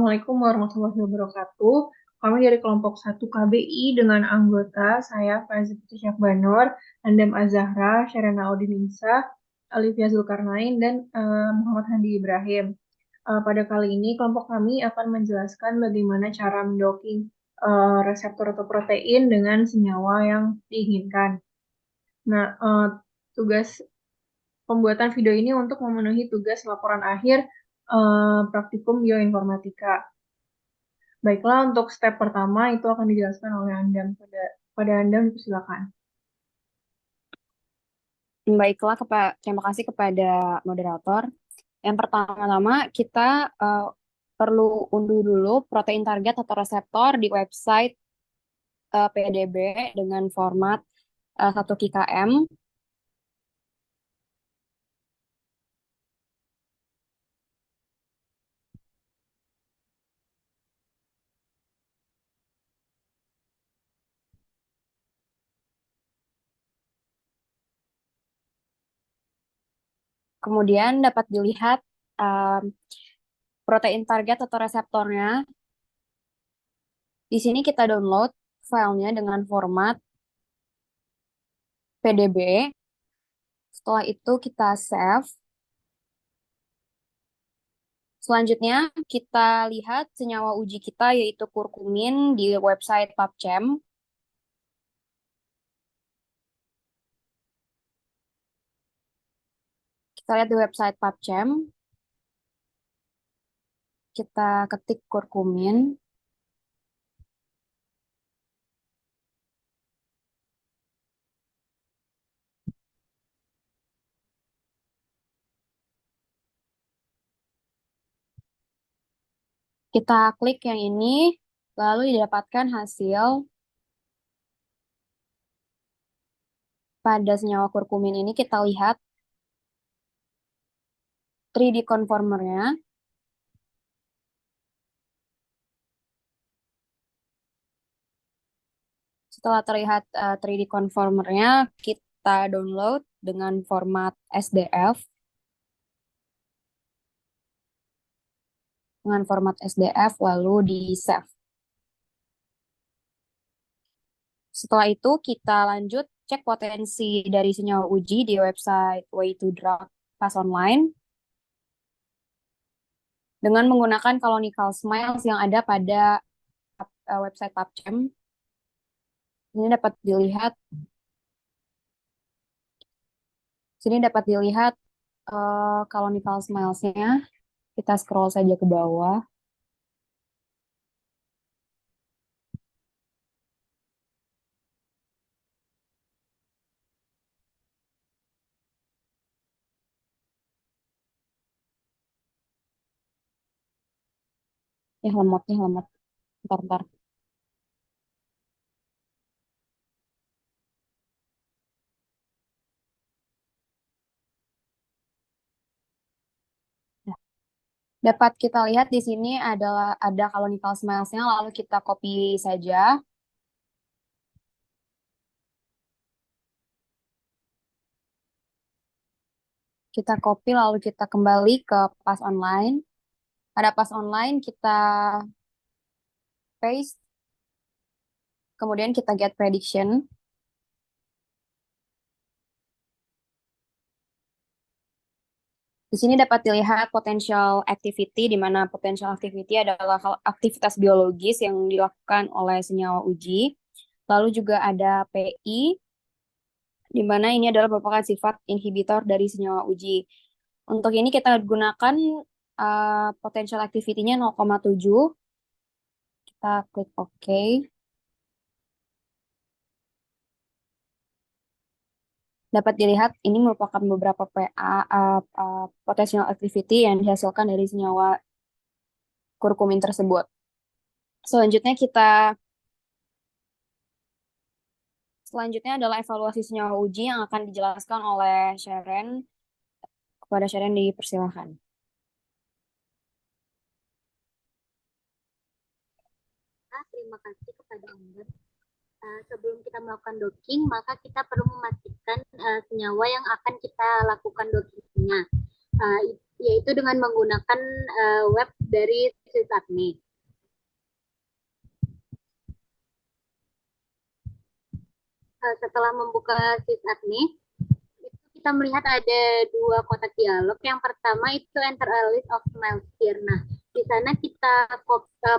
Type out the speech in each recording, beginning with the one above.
Assalamualaikum warahmatullahi wabarakatuh. Kami dari kelompok 1 KBI dengan anggota saya Faizi Putri Syakbanur, Andam Azahra, Sherena Odiningsa, Alivia Zulkarnain, dan Muhammad Handi Ibrahim. Pada kali ini kelompok kami akan menjelaskan bagaimana cara mendocking reseptor atau protein dengan senyawa yang diinginkan. Nah, tugas pembuatan video ini untuk memenuhi tugas laporan akhir praktikum bioinformatika. Baiklah, untuk step pertama itu akan dijelaskan oleh Andam. Pada Andam, silakan. Baiklah, terima kasih kepada moderator. Yang pertama-tama kita eh, perlu unduh dulu protein target atau reseptor di website PDB dengan format 1 kkm. Kemudian dapat dilihat eh, protein target atau reseptornya. Di sini kita download filenya dengan format PDB. Setelah itu kita save. Selanjutnya, kita lihat senyawa uji kita yaitu kurkumin di website PubChem. Kita lihat di website PubChem, kita ketik kurkumin. Kita klik yang ini, lalu didapatkan hasil pada senyawa kurkumin ini. Kita lihat 3D conformernya. Setelah terlihat 3D conformernya, kita download dengan format SDF. Dengan format SDF, lalu di-save. Setelah itu, kita lanjut cek potensi dari senyawa uji di website Way2Drug Pas Online dengan menggunakan canonical smiles yang ada pada website PubChem. Ini dapat dilihat, sini dapat dilihat canonical smiles-nya. Kita scroll saja ke bawah. Lemot. Bentar. Nah, dapat kita lihat di sini ada canonical smiles-nya, lalu kita copy saja. Kita copy lalu kita kembali ke Pas Online. Pada Pas Online kita paste, kemudian kita get prediction. Di sini dapat dilihat potential activity, di mana potential activity adalah aktivitas biologis yang dilakukan oleh senyawa uji. Lalu juga ada PI, di mana ini adalah merupakan sifat inhibitor dari senyawa uji. Untuk ini kita gunakan potential activity-nya 0,7. Kita klik OK. Dapat dilihat ini merupakan beberapa potential activity yang dihasilkan dari senyawa kurkumin tersebut. Selanjutnya adalah evaluasi senyawa uji yang akan dijelaskan oleh Sharon. Kepada Sharon dipersilahkan. Terima kasih kepada Anda. Sebelum kita melakukan docking, maka kita perlu memastikan senyawa yang akan kita lakukan dockingnya. yaitu dengan menggunakan web dari sysadmin. Setelah membuka sysadmin, itu kita melihat ada dua kotak dialog. Yang pertama itu enter a list of smiles here. Nah, di sana kita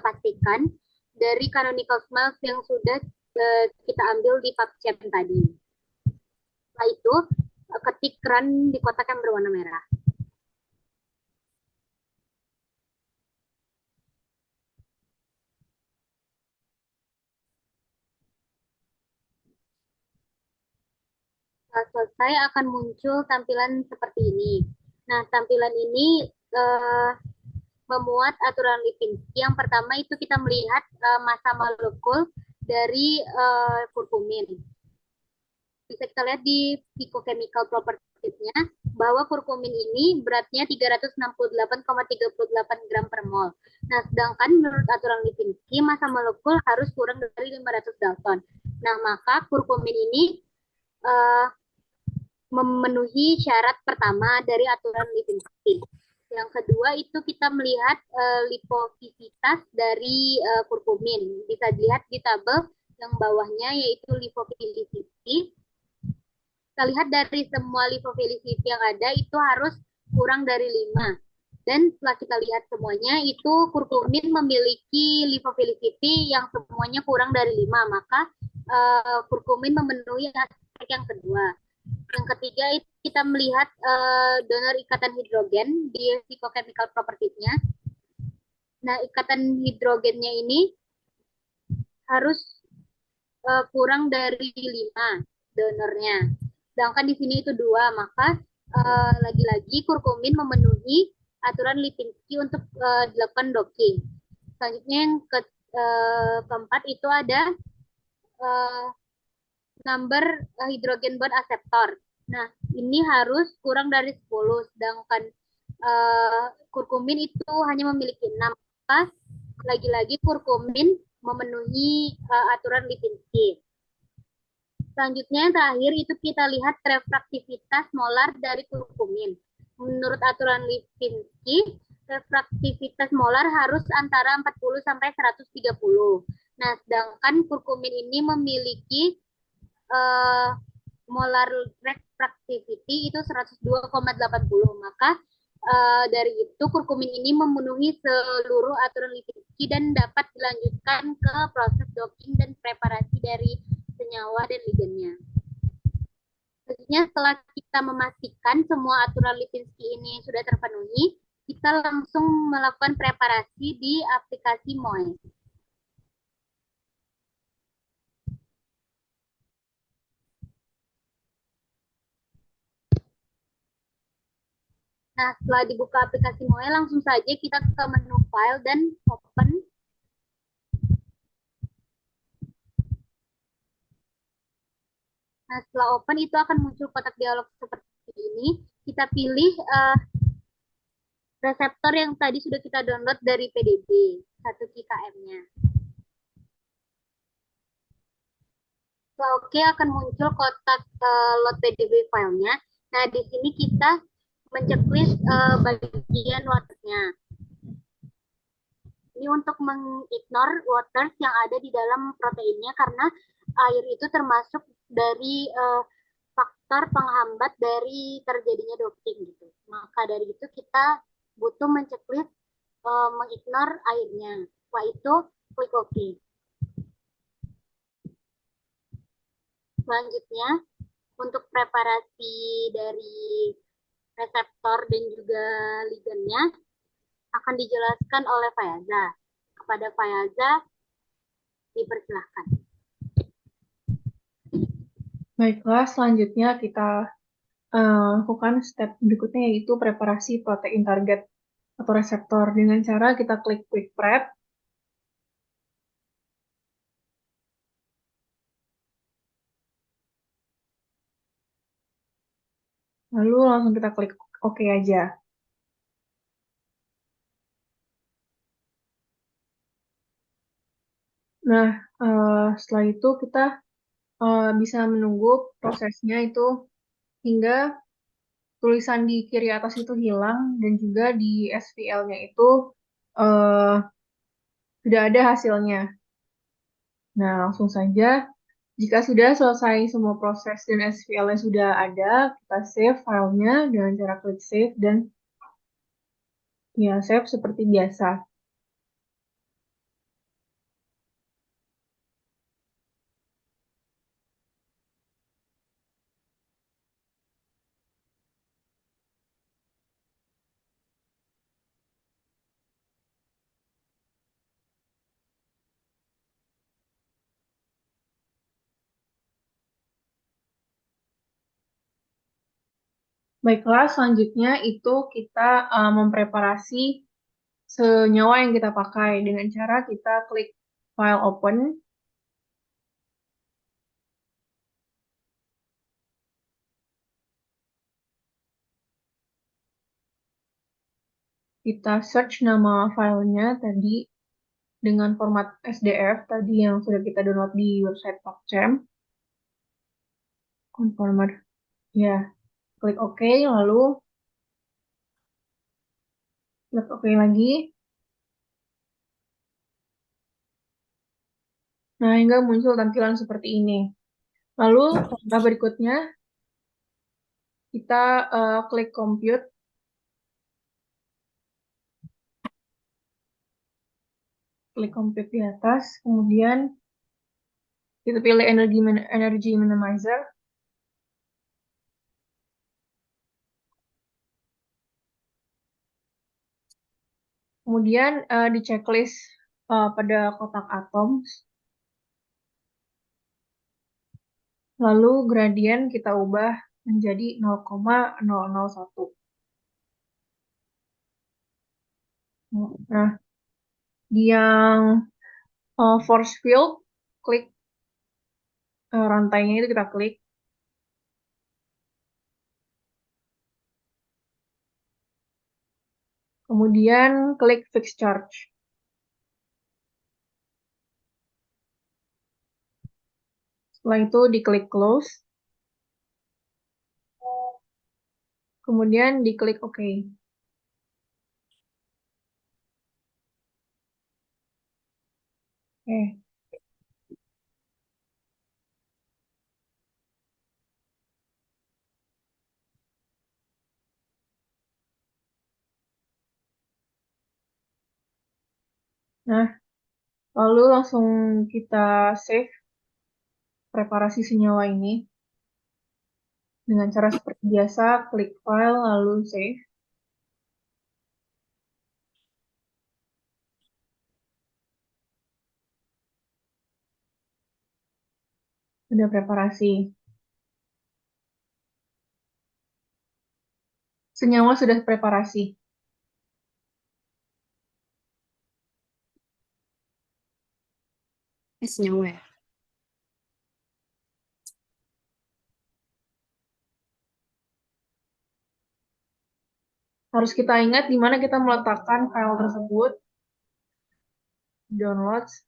pastikan dari canonical smiles yang sudah kita ambil di PubChem tadi. Setelah itu, ketik run di kotak yang berwarna merah. Setelah selesai akan muncul tampilan seperti ini. Nah, tampilan ini memuat aturan Lipinski. Yang pertama itu kita melihat massa molekul dari kurkumin. Bisa kita lihat di physicochemical properties-nya bahwa kurkumin ini beratnya 368,38 gram per mol. Nah, sedangkan menurut aturan Lipinski massa molekul harus kurang dari 500 Dalton. Nah, maka kurkumin ini memenuhi syarat pertama dari aturan Lipinski. Yang kedua itu kita melihat lipofisitas dari kurkumin. Bisa dilihat di tabel yang bawahnya yaitu lipophilicity. Kita lihat dari semua lipophilicity yang ada itu harus kurang dari 5. Dan setelah kita lihat semuanya itu kurkumin memiliki lipophilicity yang semuanya kurang dari 5. Maka kurkumin memenuhi aspek yang kedua. Yang ketiga itu kita melihat donor ikatan hidrogen di physicochemical properties-nya. Nah, ikatan hidrogennya ini harus kurang dari 5 donornya. Sedangkan di sini itu 2, maka lagi-lagi kurkumin memenuhi aturan Lipinski untuk dilakukan docking. Selanjutnya yang keempat itu ada number hidrogen bond acceptor. Nah, ini harus kurang dari 10, sedangkan kurkumin itu hanya memiliki 6. Maka lagi-lagi kurkumin memenuhi aturan Lipinski. Selanjutnya yang terakhir itu kita lihat refraktivitas molar dari kurkumin. Menurut aturan Lipinski, refraktivitas molar harus antara 40 sampai 130. Nah, sedangkan kurkumin ini memiliki molar refractivity itu 102,80. Maka dari itu kurkumin ini memenuhi seluruh aturan Lipinski dan dapat dilanjutkan ke proses docking dan preparasi dari senyawa dan ligannya. Selanjutnya setelah kita memastikan semua aturan Lipinski ini sudah terpenuhi, kita langsung melakukan preparasi di aplikasi MOE. Nah, setelah dibuka aplikasi MOE, langsung saja kita ke menu file dan open. Nah, setelah open itu akan muncul kotak dialog seperti ini. Kita pilih reseptor yang tadi sudah kita download dari PDB, 1 KM-nya. Setelah oke akan muncul kotak load PDB filenya. Nah, di sini kita menceklis bagian waternya. Ini untuk mengignore waters yang ada di dalam proteinnya karena air itu termasuk dari faktor penghambat dari terjadinya docking gitu. Maka dari itu kita butuh menceklis mengignore airnya. Setelah itu klik OK. Selanjutnya untuk preparasi dari reseptor dan juga ligannya akan dijelaskan oleh Fayaza. Kepada Fayaza dipersilahkan. Baiklah, selanjutnya kita lakukan step berikutnya yaitu preparasi protein target atau reseptor dengan cara kita klik quick prep. Lalu langsung kita klik OK aja. Nah, setelah itu kita bisa menunggu prosesnya itu hingga tulisan di kiri atas itu hilang dan juga di SVL-nya itu eh, sudah ada hasilnya. Nah, langsung saja. Jika sudah selesai semua proses dan SVL-nya sudah ada, kita save filenya dengan cara klik save dan ya save seperti biasa. Baiklah, selanjutnya itu kita mempreparasi senyawa yang kita pakai dengan cara kita klik file open, kita search nama filenya tadi dengan format SDF tadi yang sudah kita download di website PubChem. Format ya, klik OK, lalu klik OK lagi. Nah, hingga muncul tampilan seperti ini. Lalu, langkah berikutnya, kita klik compute, klik compute di atas, kemudian kita pilih energy minimizer, kemudian di checklist pada kotak atom, lalu gradien kita ubah menjadi 0,001. Nah, di yang force field, klik rantainya itu kita klik. Kemudian klik fix charge. Setelah itu diklik close. Kemudian diklik OK. Oke. Nah, lalu langsung kita save preparasi senyawa ini dengan cara seperti biasa, klik file lalu save. Sudah preparasi. Senyawa sudah preparasi. Senyawa ya. Harus kita ingat di mana kita meletakkan file tersebut. Downloads.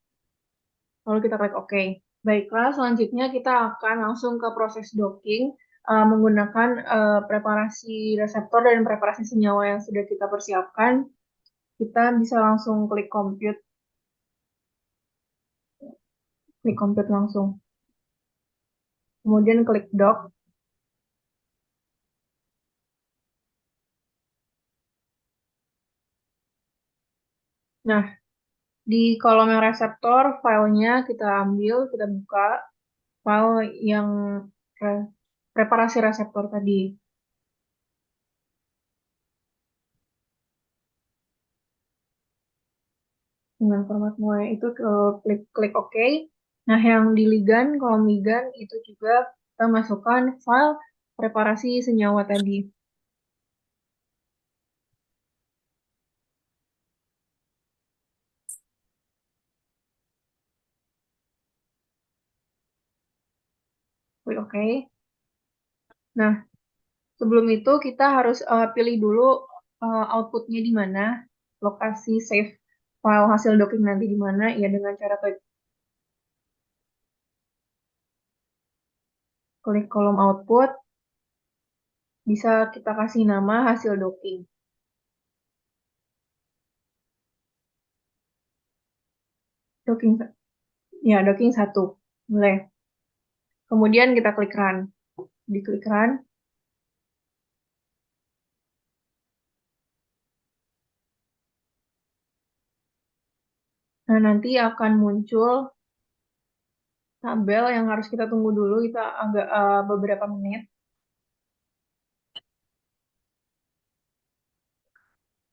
Lalu kita klik OK. Baiklah, selanjutnya kita akan langsung ke proses docking menggunakan preparasi reseptor dan preparasi senyawa yang sudah kita persiapkan. Kita bisa langsung klik compute langsung. Kemudian klik dock. Nah, di kolom yang reseptor, filenya kita ambil, kita buka file yang preparasi reseptor tadi. Dengan format mulai itu klik OK. Nah, yang di ligan, kolom ligan itu juga kita masukkan file preparasi senyawa tadi. Klik OK. Nah, sebelum itu kita harus pilih dulu outputnya di mana, lokasi save file hasil docking nanti di mana, ya dengan cara klik kolom output. Bisa kita kasih nama hasil docking. Docking, ya docking 1. Boleh. Kemudian kita klik run. Diklik run. Nah, nanti akan muncul tabel yang harus kita tunggu dulu, kita agak beberapa menit.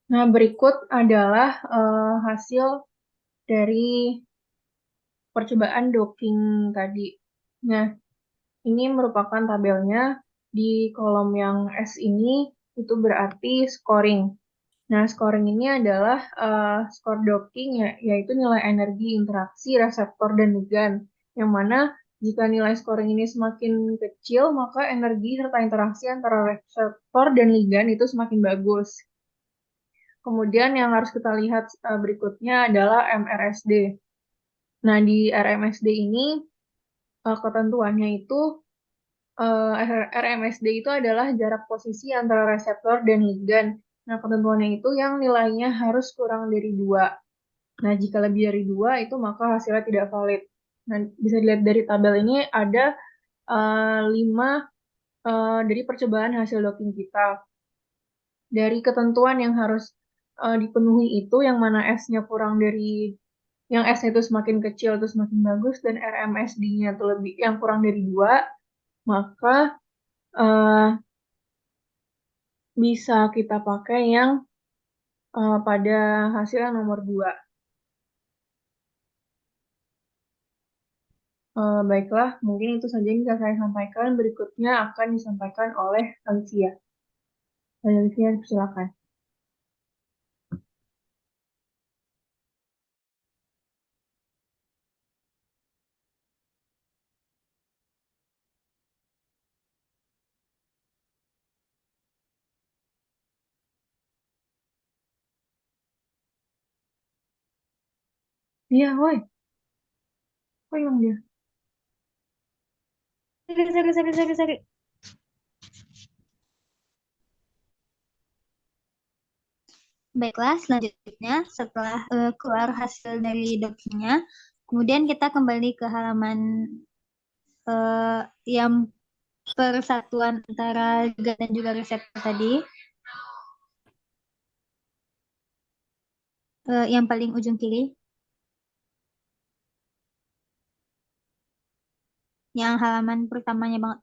Nah, berikut adalah hasil dari percobaan docking tadi. Nah, ini merupakan tabelnya. Di kolom yang S ini itu berarti scoring. Nah, scoring ini adalah skor docking, yaitu nilai energi interaksi reseptor dan ligand. Yang mana jika nilai scoring ini semakin kecil, maka energi serta interaksi antara reseptor dan ligand itu semakin bagus. Kemudian yang harus kita lihat berikutnya adalah MRSD. Nah, di RMSD ini ketentuannya itu RMSD itu adalah jarak posisi antara reseptor dan ligand. Nah, ketentuannya itu yang nilainya harus kurang dari 2. Nah, jika lebih dari 2, itu maka hasilnya tidak valid. Nah, bisa dilihat dari tabel ini ada 5 dari percobaan hasil docking kita. Dari ketentuan yang harus dipenuhi itu, yang mana S-nya kurang dari, yang S-nya itu semakin kecil itu semakin bagus, dan RMSD-nya itu lebih, yang kurang dari 2, maka eh, bisa kita pakai yang pada hasil yang nomor 2. Baiklah, mungkin itu saja yang bisa saya sampaikan. Berikutnya akan disampaikan oleh Alicia. Alicia, silakan. Iya, woi. Kok hilang dia? Sorry. Baiklah, selanjutnya setelah keluar hasil dari dockingnya, kemudian kita kembali ke halaman yang persatuan antara ligand dan juga reseptor tadi. Yang paling ujung kiri. Yang halaman pertamanya banget.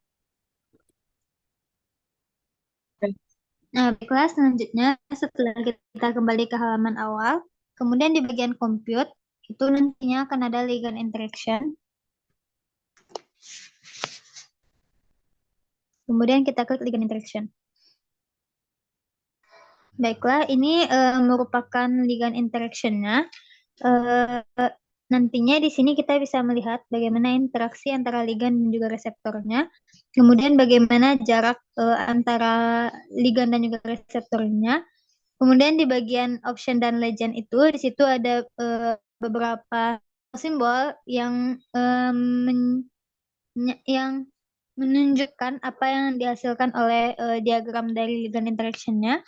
Nah, baiklah, selanjutnya setelah kita kembali ke halaman awal, kemudian di bagian compute, itu nantinya akan ada ligand interaction. Kemudian kita klik ligand interaction. Baiklah, ini merupakan ligand interaction-nya. Nantinya di sini kita bisa melihat bagaimana interaksi antara ligand dan juga reseptornya. Kemudian bagaimana jarak antara ligand dan juga reseptornya. Kemudian di bagian option dan legend itu, di situ ada beberapa simbol yang menunjukkan apa yang dihasilkan oleh diagram dari ligand interaction-nya.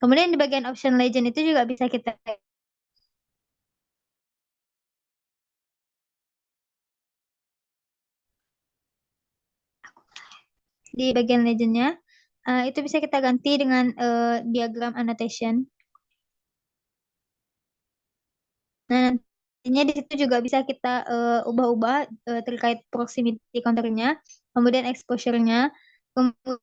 Kemudian di bagian option legend itu juga bisa kita di bagian legendnya itu bisa kita ganti dengan diagram annotation. Nah, nantinya di situ juga bisa kita ubah-ubah terkait proximity counternya, kemudian exposure-nya, kemudian